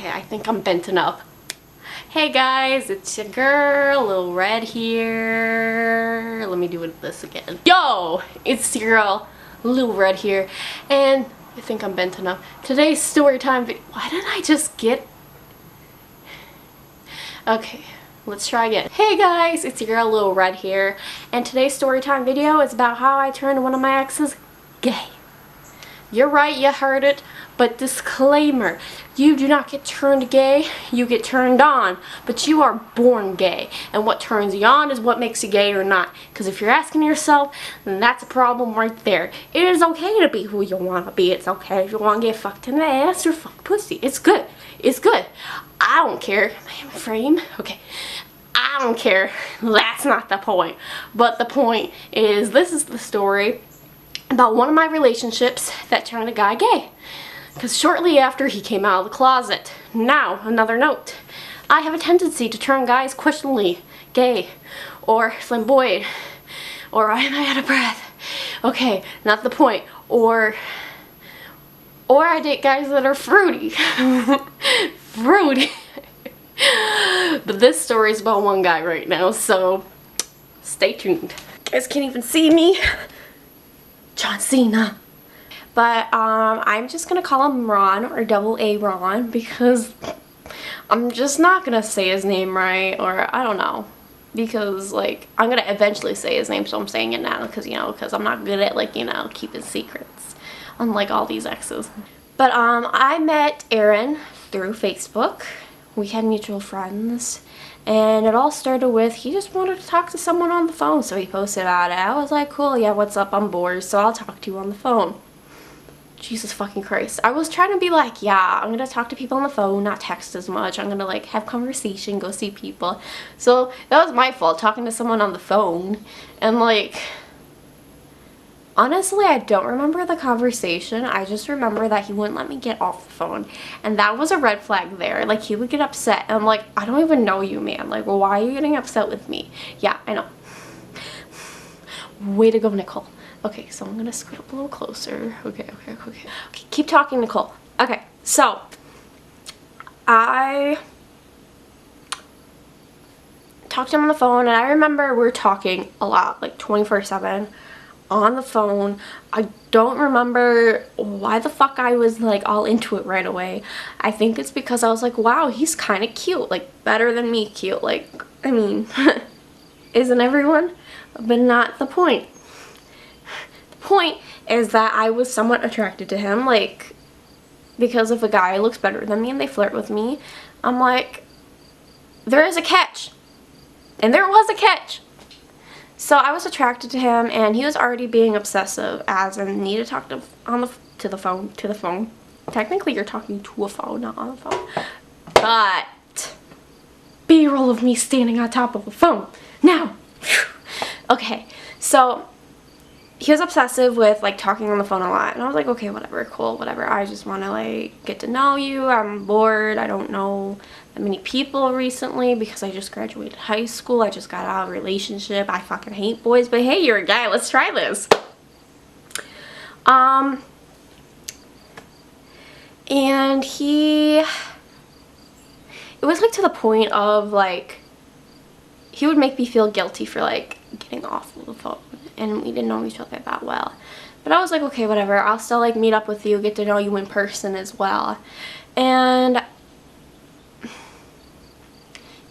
Okay, I think I'm bent enough. Hey guys, it's your girl, Lil Red here. Let me do this again. Yo, it's your girl, Lil Red here, and I think I'm bent enough. Today's story time video. Why didn't I just get... Okay, let's try again. Hey guys, it's your girl, Lil Red here, and today's story time video is about how I turned one of my exes gay. You're right, you heard it, but disclaimer, you do not get turned gay, you get turned on, but you are born gay, and what turns you on is what makes you gay or not, because if you're asking yourself, then that's a problem right there. It is okay to be who you want to be. It's okay if you want to get fucked in the ass or fuck pussy. It's good. It's good. I don't care. Am I in frame? Okay. I don't care. That's not the point. But the point is, this is the story about one of my relationships that turned a guy gay. Because shortly after he came out of the closet. Now, another note. I have a tendency to turn guys questionably gay or flamboyant or am I out of breath? Okay, not the point. Or I date guys that are fruity. Fruity. But this story is about one guy right now, so stay tuned. You guys can't even see me. John Cena. But I'm just gonna call him Ron, or double A Ron, because I'm just not gonna say his name right, or I don't know, because like I'm gonna eventually say his name, so I'm saying it now because because I'm not good at keeping secrets, unlike all these exes. But I met Aaron through Facebook. We had mutual friends. And it all started with, he just wanted to talk to someone on the phone, so he posted about it. I was like, cool, yeah, what's up, I'm bored, so I'll talk to you on the phone. Jesus fucking Christ. I was trying to be like, yeah, I'm gonna talk to people on the phone, not text as much. I'm gonna like have conversation, go see people. So that was my fault, talking to someone on the phone. And like, honestly, I don't remember the conversation. I just remember that he wouldn't let me get off the phone. And that was a red flag there. Like, he would get upset. And I'm like, I don't even know you, man. Like, well, why are you getting upset with me? Yeah, I know. Way to go, Nicole. Okay, so I'm going to scoot up a little closer. Okay, keep talking, Nicole. Okay, so I talked to him on the phone. And I remember we were talking a lot, like 24/7. On the phone. I don't remember why the fuck I was like all into it right away. I think it's because I was like, wow, he's kind of cute, like better than me cute. Like, I mean, isn't everyone? But not the point. The point is that I was somewhat attracted to him, like, because if a guy looks better than me and they flirt with me, I'm like, there is a catch. And there was a catch. So I was attracted to him, and he was already being obsessive, as in need to talk to the phone. Technically, you're talking to a phone, not on a phone. But B-roll of me standing on top of a phone. Now, okay. So he was obsessive with like talking on the phone a lot, and I was like, okay, whatever, cool, whatever. I just want to like get to know you. I'm bored. I don't know that many people recently because I just graduated high school. I just got out of a relationship. I fucking hate boys, but hey, you're a guy. Let's try this. And it was like to the point of like, he would make me feel guilty for like getting off of the phone, and we didn't know each other that well. But I was like, okay, whatever. I'll still like meet up with you, get to know you in person as well. And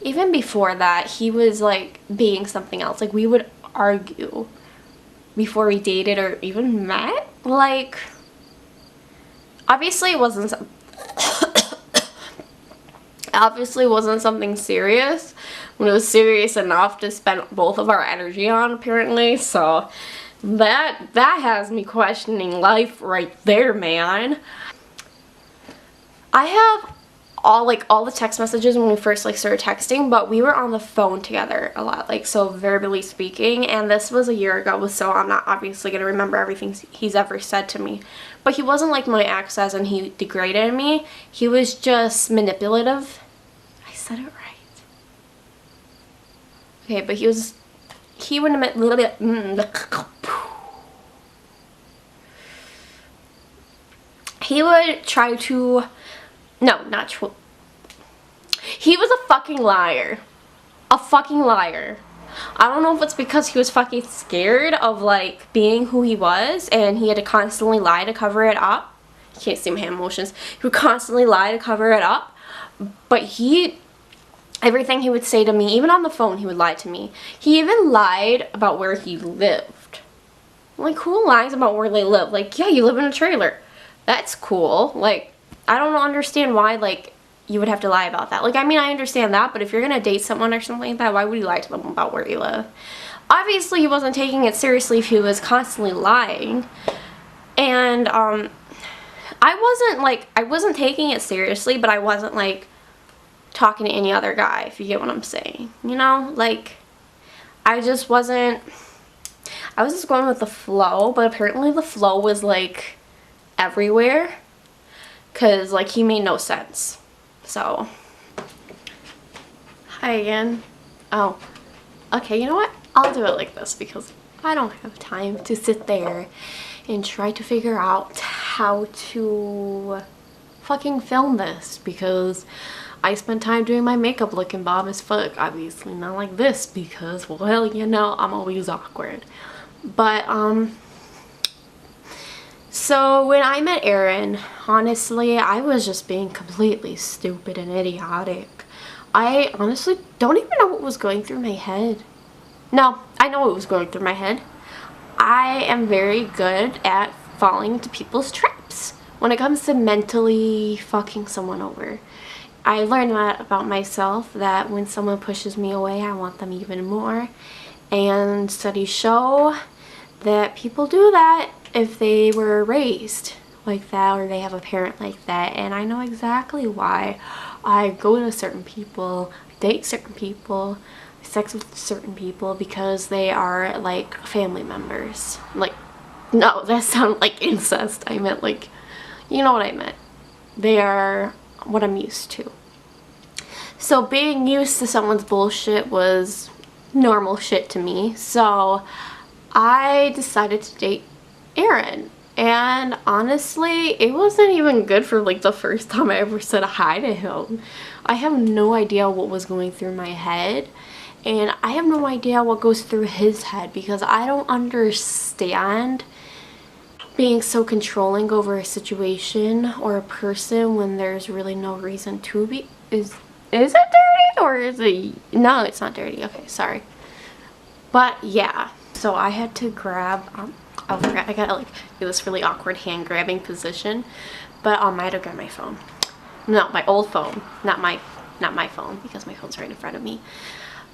even before that, he was like being something else. Like, we would argue before we dated or even met. Like, obviously it wasn't something serious when it was serious enough to spend both of our energy on, apparently. So that has me questioning life right there, man. I have all the text messages when we first like started texting, but we were on the phone together a lot, like, so verbally speaking, and this was a year ago, so I'm not obviously gonna remember everything he's ever said to me. But he wasn't like my ex as in he degraded me. He was just manipulative. I said it right. Okay, but he would admit a little bit. He would try to, no, not He was a fucking liar. A fucking liar. I don't know if it's because he was fucking scared of like being who he was and he had to constantly lie to cover it up. You can't see my hand motions. He would constantly lie to cover it up. But everything he would say to me, even on the phone, he would lie to me. He even lied about where he lived. Like, who lies about where they live? Like, yeah, you live in a trailer. That's cool. Like, I don't understand why, like, you would have to lie about that. Like, I mean, I understand that, but if you're gonna date someone or something like that, why would you lie to them about where you live? Obviously, he wasn't taking it seriously if he was constantly lying. And, I wasn't taking it seriously, but I wasn't, like, talking to any other guy, if you get what I'm saying. You know? Like, I was just going with the flow, but apparently the flow was, like, everywhere. Because, like, he made no sense. So, hi again. Oh, okay, you know what? I'll do it like this because I don't have time to sit there and try to figure out how to fucking film this because I spent time doing my makeup looking bomb as fuck. Obviously not like this because, well, you know, I'm always awkward. But, so when I met Aaron, honestly, I was just being completely stupid and idiotic. I honestly don't even know what was going through my head. No, I know what was going through my head. I am very good at falling into people's traps when it comes to mentally fucking someone over. I learned that about myself, that when someone pushes me away, I want them even more. And studies show that people do that if they were raised like that or they have a parent like that. And I know exactly why. I go to certain people, date certain people, sex with certain people because they are like family members. Like, no, that sounded like incest. I meant like, you know what I meant. They are what I'm used to. So being used to someone's bullshit was normal shit to me. So I decided to date Aaron. And honestly, it wasn't even good for like the first time I ever said hi to him. I have no idea what was going through my head. And I have no idea what goes through his head because I don't understand being so controlling over a situation or a person when there's really no reason to be. Is it dirty or is it? No, it's not dirty. Okay, sorry. But yeah, so I had to grab, I forgot, I gotta like do this really awkward hand grabbing position, but I had to grab my phone. No, my old phone, not my phone because my phone's right in front of me.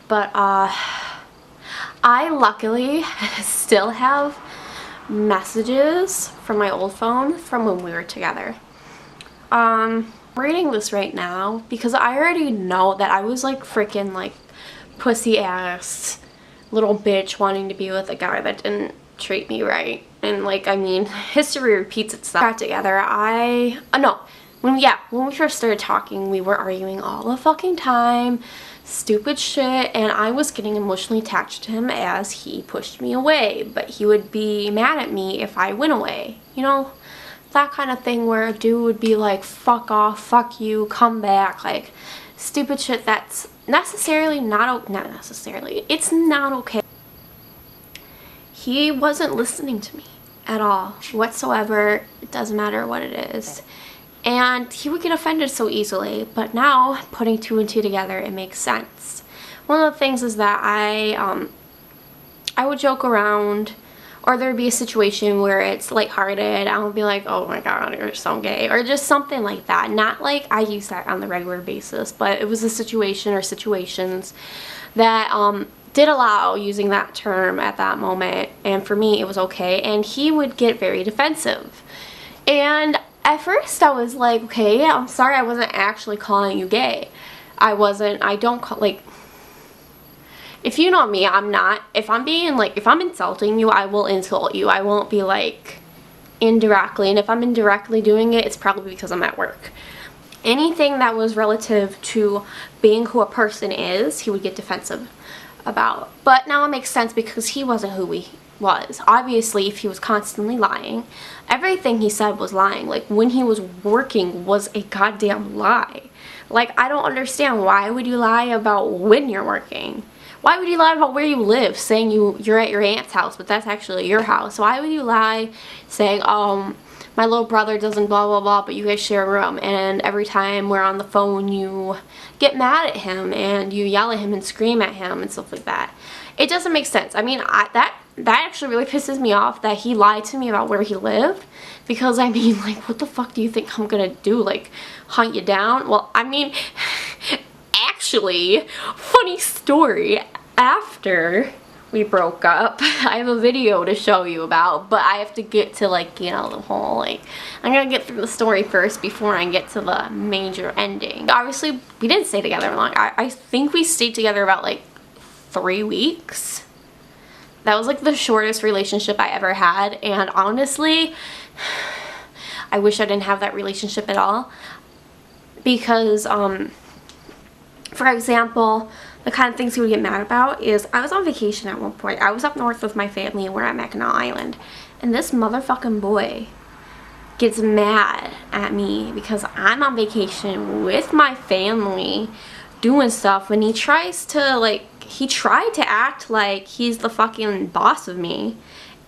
But I luckily still have messages from my old phone from when we were together. I'm reading this right now because I already know that I was like freaking like pussy ass little bitch wanting to be with a guy that didn't treat me right. And like, I mean, history repeats itself. Got together, when we first started talking, we were arguing all the fucking time, stupid shit, and I was getting emotionally attached to him as he pushed me away, but he would be mad at me if I went away, you know, that kind of thing where a dude would be like, fuck off, fuck you, come back, like stupid shit that's necessarily not necessarily, it's not okay. He wasn't listening to me at all whatsoever. It doesn't matter what it is. And he would get offended so easily, but now putting two and two together, it makes sense. One of the things is that I would joke around, or there would be a situation where it's lighthearted. I would be like, oh my god, you're so gay, or just something like that. Not like I use that on the regular basis, but it was a situation or situations that did allow using that term at that moment, and for me it was okay, and he would get very defensive. And at first I was like, okay, yeah, I'm sorry, I wasn't actually calling you gay. I don't call, like, if you know me, I'm not, if I'm insulting you, I will insult you. I won't be like indirectly, and if I'm indirectly doing it, it's probably because I'm at work. Anything that was relative to being who a person is, he would get defensive about. But now it makes sense because he wasn't who he was. Obviously, if he was constantly lying, everything he said was lying. Like, when he was working was a goddamn lie. Like, I don't understand. Why would you lie about when you're working? Why would you lie about where you live, saying you're at your aunt's house, but that's actually your house? Why would you lie saying, my little brother doesn't blah blah blah, but you guys share a room, and every time we're on the phone you get mad at him and you yell at him and scream at him and stuff like that? It doesn't make sense. I mean, that actually really pisses me off that he lied to me about where he lived, because I mean, like, what the fuck do you think I'm gonna do? Like, hunt you down? Well, I mean, actually, funny story, after we broke up, I have a video to show you about, but I have to get to, like, you know, the whole, like, I'm gonna get through the story first before I get to the major ending. Obviously, we didn't stay together long. I think we stayed together about, like, 3 weeks. That was, like, the shortest relationship I ever had, and honestly, I wish I didn't have that relationship at all, because, for example, the kind of things he would get mad about is, I was on vacation at one point. I was up north with my family and we're at Mackinac Island, and this motherfucking boy gets mad at me because I'm on vacation with my family doing stuff, and he tries to, like, he tried to act like he's the fucking boss of me,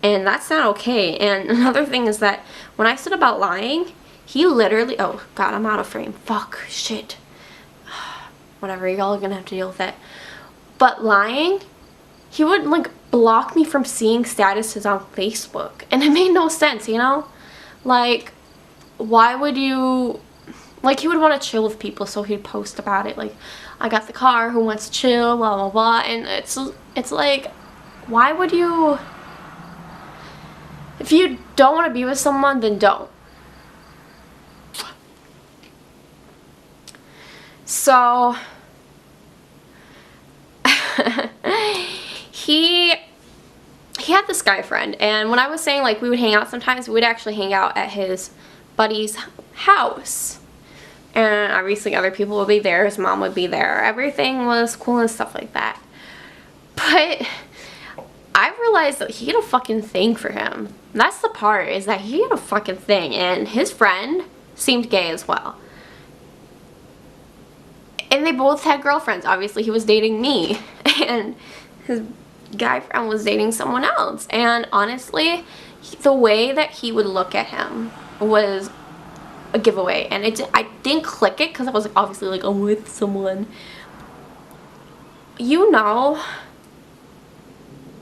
and that's not okay. And another thing is that when I said about lying, he literally, oh god, I'm out of frame, fuck, shit, whatever, y'all are gonna have to deal with it. But lying, he would, like, block me from seeing statuses on Facebook, and it made no sense, you know? Like, why would you, like, he would want to chill with people, so he'd post about it, like, I got the car, who wants to chill, blah blah blah, and it's like, why would you, if you don't want to be with someone, then don't. So he had this guy friend, and when I was saying, like, we would hang out sometimes, we would actually hang out at his buddy's house, and obviously other people would be there, his mom would be there, everything was cool and stuff like that. But I realized that he had a fucking thing for him. That's the part, is that he had a fucking thing, and his friend seemed gay as well. And they both had girlfriends. Obviously, he was dating me, and his guy friend was dating someone else. And honestly, the way that he would look at him was a giveaway. And I didn't click it because I was, like, obviously, like, I'm with someone. You know,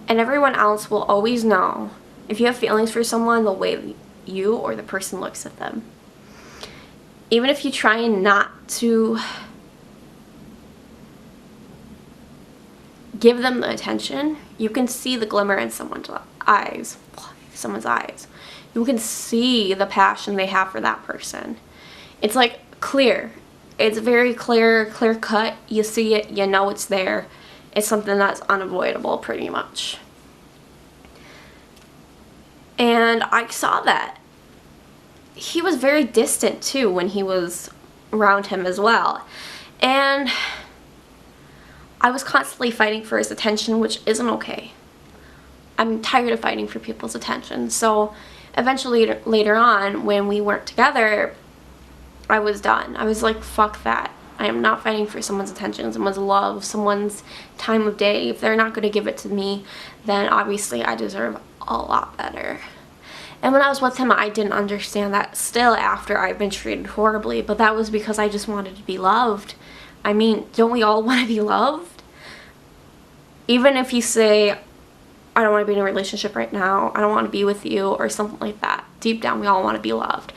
and everyone else will always know, if you have feelings for someone, the way you or the person looks at them. Even if you try not to give them the attention, you can see the glimmer in someone's eyes. You can see the passion they have for that person. It's, like, clear. It's very clear cut. You see it, you know it's there. It's something that's unavoidable, pretty much. And I saw that. He was very distant, too, when he was around him as well. And I was constantly fighting for his attention, which isn't okay. I'm tired of fighting for people's attention. So eventually, later on, when we weren't together, I was done. I was like, fuck that. I am not fighting for someone's attention, someone's love, someone's time of day. If they're not going to give it to me, then obviously I deserve a lot better. And when I was with him, I didn't understand that still after I've been treated horribly, but that was because I just wanted to be loved. I mean, don't we all want to be loved? Even if you say, I don't want to be in a relationship right now, I don't want to be with you, or something like that. Deep down, we all want to be loved.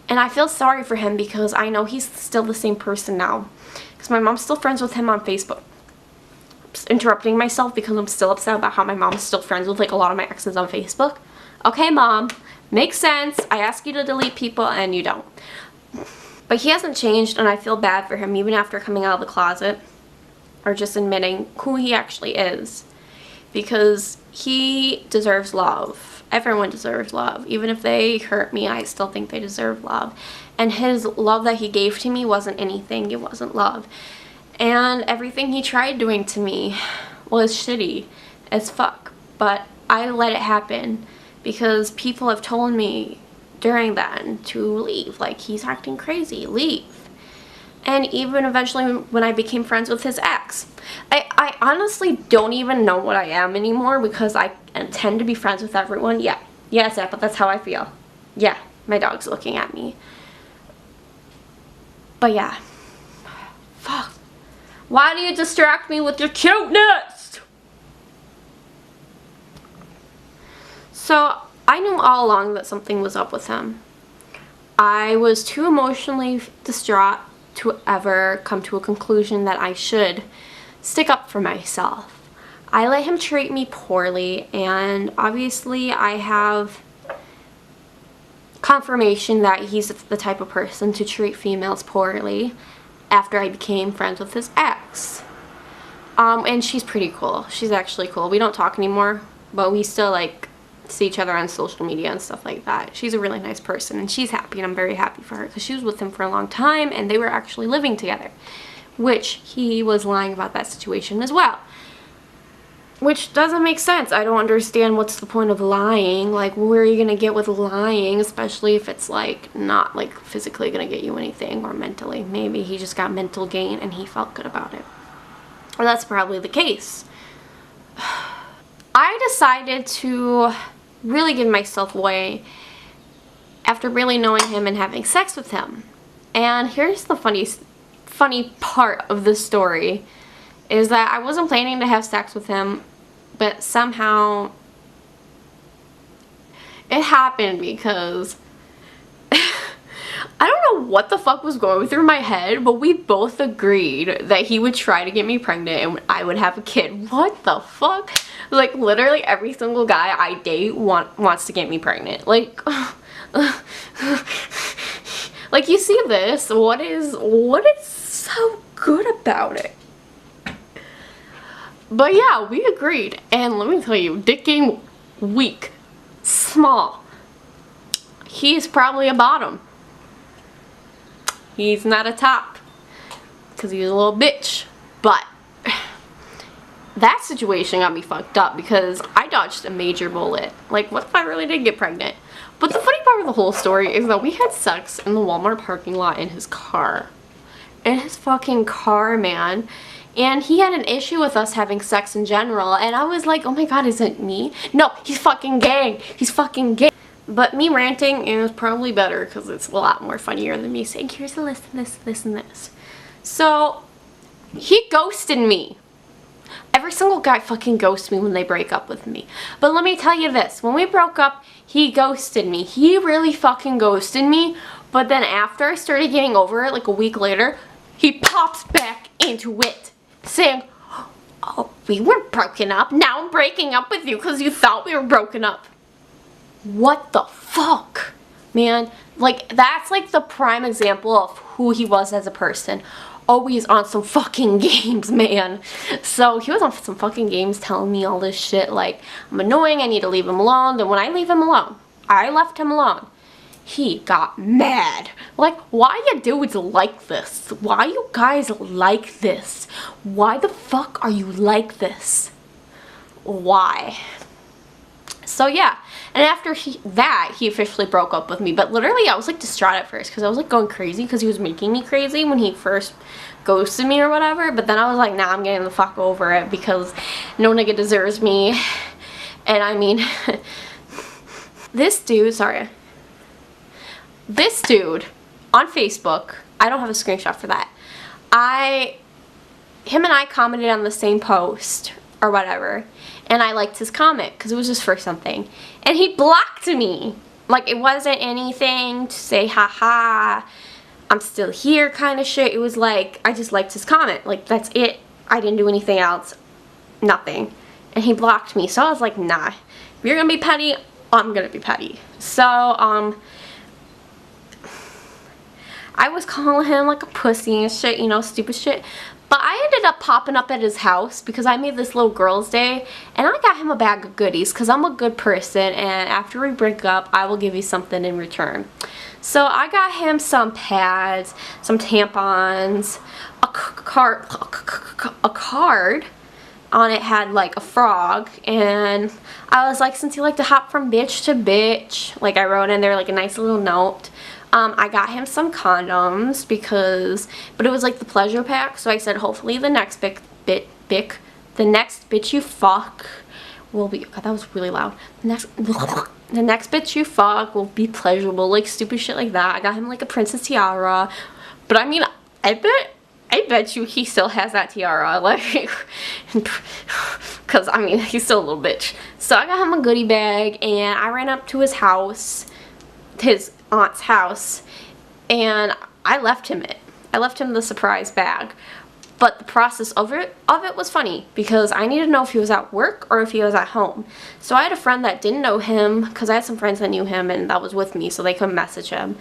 And I feel sorry for him because I know he's still the same person now. Because my mom's still friends with him on Facebook. I'm just interrupting myself because I'm still upset about how my mom's still friends with, like, a lot of my exes on Facebook. Okay, Mom. Makes sense. I ask you to delete people and you don't. But he hasn't changed, and I feel bad for him even after coming out of the closet. Or just admitting who he actually is. Because he deserves love. Everyone deserves love. Even if they hurt me, I still think they deserve love. And his love that he gave to me wasn't anything. It wasn't love. And everything he tried doing to me was shitty as fuck. But I let it happen because people have told me during then to leave. Like, he's acting crazy. Leave. and even eventually when I became friends with his ex. I honestly don't even know what I am anymore because I tend to be friends with everyone. Yeah, yes, but that's how I feel. Yeah, my dog's looking at me. But yeah, fuck. Why do you distract me with your cuteness? So I knew all along that something was up with him. I was too emotionally distraught to ever come to a conclusion that I should stick up for myself. I let him treat me poorly, and obviously I have confirmation that he's the type of person to treat females poorly after I became friends with his ex. And she's pretty cool. She's actually cool. We don't talk anymore, but we still like see each other on social media and stuff like that. She's a really nice person, and she's happy, and I'm very happy for her because she was with him for a long time and they were actually living together, which he was lying about that situation as well, which doesn't make sense. I don't understand what's the point of lying. Like, where are you gonna get with lying, especially if it's like not like physically gonna get you anything or mentally. Maybe he just got mental gain and he felt good about it, or that's probably the case. I decided to really give myself away after really knowing him and having sex with him. And here's the funny part of the story is that I wasn't planning to have sex with him, but somehow it happened because I don't know what the fuck was going through my head, but we both agreed that he would try to get me pregnant and I would have a kid. What the fuck? Like, literally every single guy I date wants to get me pregnant. Like, like, you see this? What is so good about it? But yeah, we agreed, and let me tell you, dick game weak, small. He's probably a bottom. He's not a top, because he's a little bitch. But that situation got me fucked up because I dodged a major bullet. Like, what if I really did get pregnant? But the funny part of the whole story is that we had sex in the Walmart parking lot in his car. In his fucking car, man. And he had an issue with us having sex in general, and I was like, oh my god, is it me? No, he's fucking gay. He's fucking gay. But me ranting is probably better because it's a lot more funnier than me saying, here's a list of this, and this. So, he ghosted me. Every single guy fucking ghosts me when they break up with me. But let me tell you this, when we broke up, he ghosted me. He really fucking ghosted me. But then after I started getting over it, like a week later, he pops back into it, saying, oh, we weren't broken up. Now I'm breaking up with you because you thought we were broken up. What the fuck? Man, like, that's like the prime example of who he was as a person. Always on some fucking games, man. So he was on some fucking games telling me all this shit like, I'm annoying, I need to leave him alone. Then when I leave him alone, I left him alone, he got mad. Like, why you dudes like this? Why you guys like this? Why the fuck are you like this? Why? So yeah, and after he officially broke up with me. But literally I was like distraught at first because I was like going crazy because he was making me crazy when he first ghosted me or whatever. But then I was like, nah, I'm getting the fuck over it because no nigga deserves me. And I mean, this dude on Facebook, I don't have a screenshot for that. Him and I commented on the same post or whatever, and I liked his comment because it was just for something, and he blocked me. Like, it wasn't anything to say haha I'm still here kind of shit. It was like, I just liked his comment, like, that's it. I didn't do anything else, nothing. And he blocked me. So I was like, nah, if you're gonna be petty, I'm gonna be petty. So I was calling him like a pussy and shit, you know, stupid shit. But I ended up popping up at his house because I made this little girl's day, and I got him a bag of goodies because I'm a good person, and after we break up, I will give you something in return. So I got him some pads, some tampons, a card, on it had like a frog, and I was like, since you like to hop from bitch to bitch, like I wrote in there like a nice little note. I got him some condoms but it was like the pleasure pack, so I said hopefully the next the next bitch you fuck will be, God, that was really loud. The next bitch you fuck will be pleasurable, like stupid shit like that. I got him like a princess tiara, but I mean, I bet you he still has that tiara, like, because I mean, he's still a little bitch. So I got him a goodie bag, and I ran up to his house, his aunt's house, and I left him it. I left him the surprise bag. But the process of it was funny, because I needed to know if he was at work or if he was at home. So I had a friend that didn't know him, because I had some friends that knew him and that was with me, so they couldn't message him.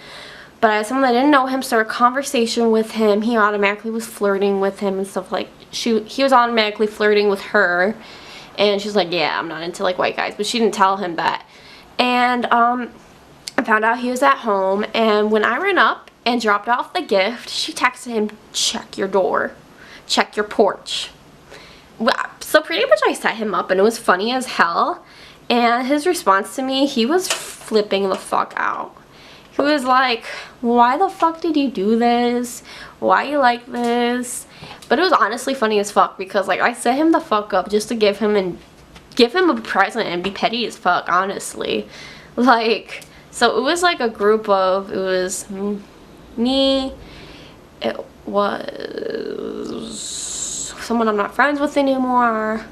But I had someone that didn't know him start a conversation with him. He automatically was flirting with him and stuff, like, he was automatically flirting with her. And she's like, yeah, I'm not into like white guys, but she didn't tell him that. And I found out he was at home, and when I ran up and dropped off the gift, she texted him, check your door. Check your porch. So pretty much I set him up, and it was funny as hell. And his response to me, he was flipping the fuck out. He was like, why the fuck did you do this? Why you like this? But it was honestly funny as fuck, because like I set him the fuck up just to give him a present and be petty as fuck, honestly. Like, so it was like a group of, it was me, it was someone I'm not friends with anymore,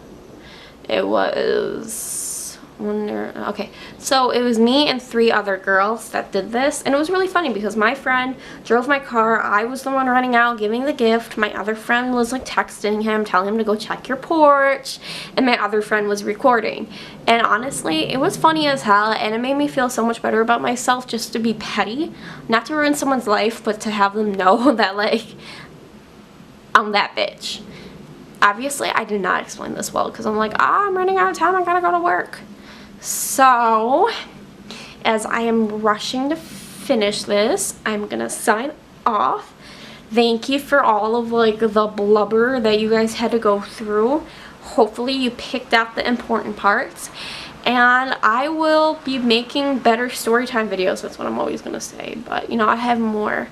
it was okay, so it was me and 3 other girls that did this, and it was really funny because my friend drove my car, I was the one running out giving the gift, my other friend was like texting him, telling him to go check your porch, and my other friend was recording. And honestly, it was funny as hell, and it made me feel so much better about myself just to be petty, not to ruin someone's life, but to have them know that like I'm that bitch. Obviously I did not explain this well, because I'm like, I'm running out of time, I gotta go to work. So, as I am rushing to finish this, I'm gonna sign off. Thank you for all of like the blubber that you guys had to go through. Hopefully you picked out the important parts. And I will be making better storytime videos. That's what I'm always gonna say. But you know, I have more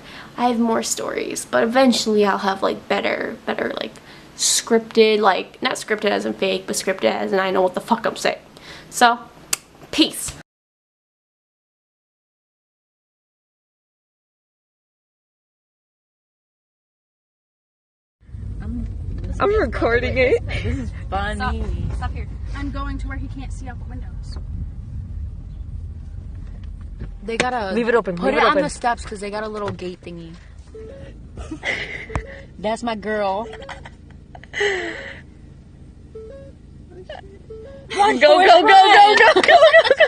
stories. But eventually I'll have like better like scripted, like not scripted as in fake, but scripted as in I know what the fuck I'm saying. So, peace. I'm recording it. This is funny. Stop here. I'm going to where he can't see out the windows. They gotta leave it open. Put it on the steps because they got a little gate thingy. That's my girl. Go, go, go, go, go, go, go.